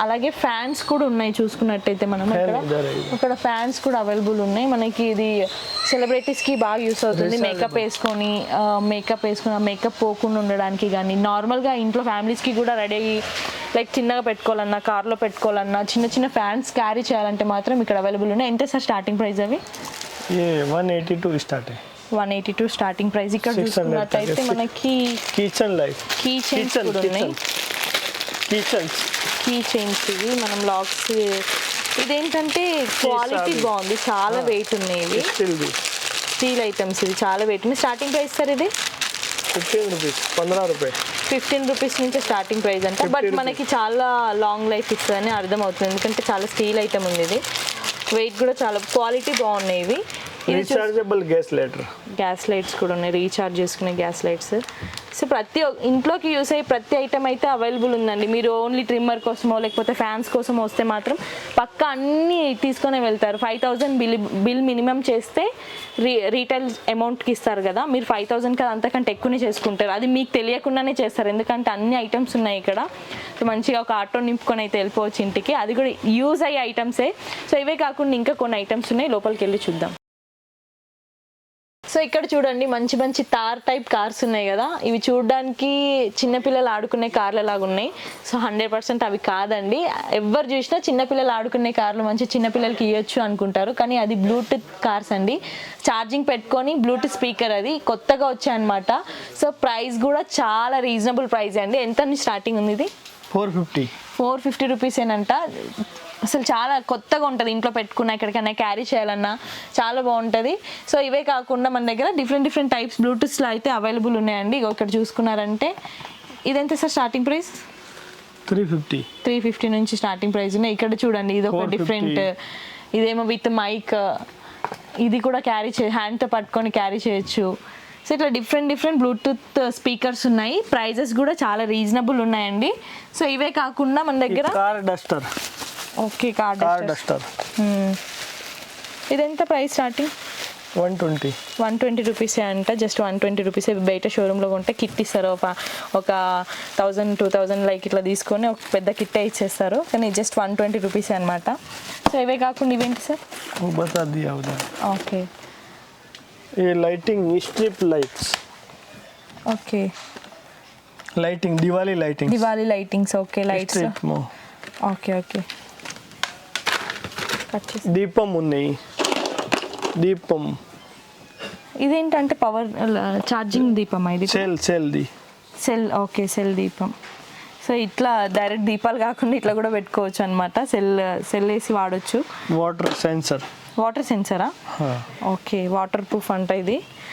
అలాగే ఫ్యాన్స్ కూడా ఉన్నాయి చూసుకున్నట్టయితే మనం ఇక్కడ ఫ్యాన్స్ కూడా అవైలబుల్ ఉన్నాయి మనకి. ఇది సెలబ్రిటీస్ కి బాగా యూస్ అవుతుంది. మేకప్ వేసుకొని మేకప్ పోకుండా ఉండడానికి కానీ, నార్మల్ గా ఇంట్లో ఫ్యామిలీస్ కి కూడా రెడీ అయ్యి లైక్ చిన్నగా పెట్టుకోవాలన్నా, కార్లో పెట్టుకోవాలన్నా, చిన్న చిన్న ఫ్యాన్స్ క్యారీ చేయాలంటే మాత్రం ఇక్కడ అవైలబుల్ ఉన్నాయి. ఎంత సార్ స్టార్టింగ్ ప్రైస్ అవి? 182 స్టార్టింగ్ ప్రైస్. ఇక్కడ చూసుకున్నట్టయితే మనకి కీ చైన్స్ కూడా ఉన్నాయి. కీ చైన్స్ ఇవి మనం లాక్స్. ఇదేంటంటే క్వాలిటీ బాగుంది, చాలా వెయిట్ ఉన్నాయి ఇవి. స్టీల్ ఐటమ్స్ ఇవి చాలా వెయిట్ ఉన్నాయి. స్టార్టింగ్ ప్రైస్ సార్ ఇది 15 రూపీస్ నుంచి స్టార్టింగ్ ప్రైస్ అంటే. బట్ మనకి చాలా లాంగ్ లైఫ్ ఇస్తుందని అర్థమవుతుంది, ఎందుకంటే చాలా స్టీల్ ఐటమ్ ఉంది ఇది. వెయిట్ కూడా చాలా క్వాలిటీ బాగున్నాయి ఇవి. రీఛార్జబుల్ గ్యాస్ లైట్స్ కూడా ఉన్నాయి, రీఛార్జ్ చేసుకునే గ్యాస్ లైట్స్. సో ప్రతి ఇంట్లోకి యూస్ అయ్యే ప్రతి ఐటమ్ అయితే అవైలబుల్ ఉందండి. మీరు ఓన్లీ ట్రిమ్మర్ కోసమో లేకపోతే ఫ్యాన్స్ కోసం వస్తే మాత్రం పక్కా అన్నీ తీసుకొని వెళ్తారు. 5000 బిల్ మినిమం చేస్తే రీటైల్ అమౌంట్కి ఇస్తారు కదా, మీరు 5000 కదా అంతకంటే ఎక్కువనే చేసుకుంటారు. అది మీకు తెలియకుండానే చేస్తారు, ఎందుకంటే అన్ని ఐటమ్స్ ఉన్నాయి ఇక్కడ. సో మంచిగా ఒక ఆటో నింపుకొని అయితే వెళ్ళిపోవచ్చు ఇంటికి. అది కూడా యూజ్ అయ్యే ఐటమ్సే. సో ఇవే కాకుండా ఇంకా కొన్ని ఐటమ్స్ ఉన్నాయి, లోపలికి వెళ్ళి చూద్దాం. సో ఇక్కడ చూడండి మంచి మంచి తార్ టైప్ కార్స్ ఉన్నాయి కదా, ఇవి చూడడానికి చిన్నపిల్లలు ఆడుకునే కార్ల లాగా ఉన్నాయి. సో 100% అవి కాదండి. ఎవరు చూసినా చిన్నపిల్లలు ఆడుకునే కార్లు మంచి చిన్నపిల్లలకి ఇవ్వచ్చు అనుకుంటారు, కానీ అది బ్లూటూత్ కార్స్ అండి. ఛార్జింగ్ పెట్టుకొని బ్లూటూత్ స్పీకర్, అది కొత్తగా వచ్చాయన్నమాట. సో ప్రైస్ కూడా చాలా రీజనబుల్ ప్రైస్ అండి. ఎంత స్టార్టింగ్ ఉంది ఇది? 450 రూపీసేనంట. అసలు చాలా కొత్తగా ఉంటుంది, ఇంట్లో పెట్టుకున్నా ఎక్కడికైనా క్యారీ చేయాలన్నా చాలా బాగుంటుంది. సో ఇవే కాకుండా మన దగ్గర డిఫరెంట్ టైప్స్ బ్లూటూత్స్లో అయితే అవైలబుల్ ఉన్నాయండి. ఇక్కడ చూసుకున్నారంటే ఇదెంత సార్ స్టార్టింగ్ ప్రైస్? 350 నుంచి స్టార్టింగ్ ప్రైస్ ఉన్నాయి. ఇక్కడ చూడండి ఇది ఒక డిఫరెంట్, ఇదేమో విత్ మైక్, ఇది కూడా హ్యాండ్తో పట్టుకొని క్యారీ చేయొచ్చు. సో ఇట్లా డిఫరెంట్ బ్లూటూత్ స్పీకర్స్ ఉన్నాయి. ప్రైజెస్ కూడా చాలా రీజనబుల్ ఉన్నాయండి. సో ఇవే కాకుండా మన దగ్గర car Duster. Okay, car Duster. ఇదెంత ప్రైస్ స్టార్టింగ్? 120 రూపీసే అంట. జస్ట్ 120 రూపీసే. బయట షోరూంలో కొంటే కిట్ ఇస్తారు, ఒక 1000-2000 లైక్ ఇట్లా తీసుకొని ఒక పెద్ద కిట్టే ఇచ్చేస్తారు, కానీ జస్ట్ 120 రూపీసే అనమాట. సో ఇవే కాకుండా ఇవేంటి సార్? ఓకే, ये lighting strip lights. Okay, lighting Diwali lightings. Okay, lights. Okay, దీపం ఉన్నాయి. ఇదేంటంటే పవర్ ఛార్జింగ్ దీపం. ఇది సెల్. ఓకే, సెల్ దీపం. సో ఇట్లా డైరెక్ట్ దీపాలు కాకుండా ఇట్లా కూడా పెట్టుకోవచ్చు అనమాట. సెల్ వేసి వాడచ్చు. వాటర్ సెన్సరా? ఓకే, వాటర్ ప్రూఫ్ అంట ఇది.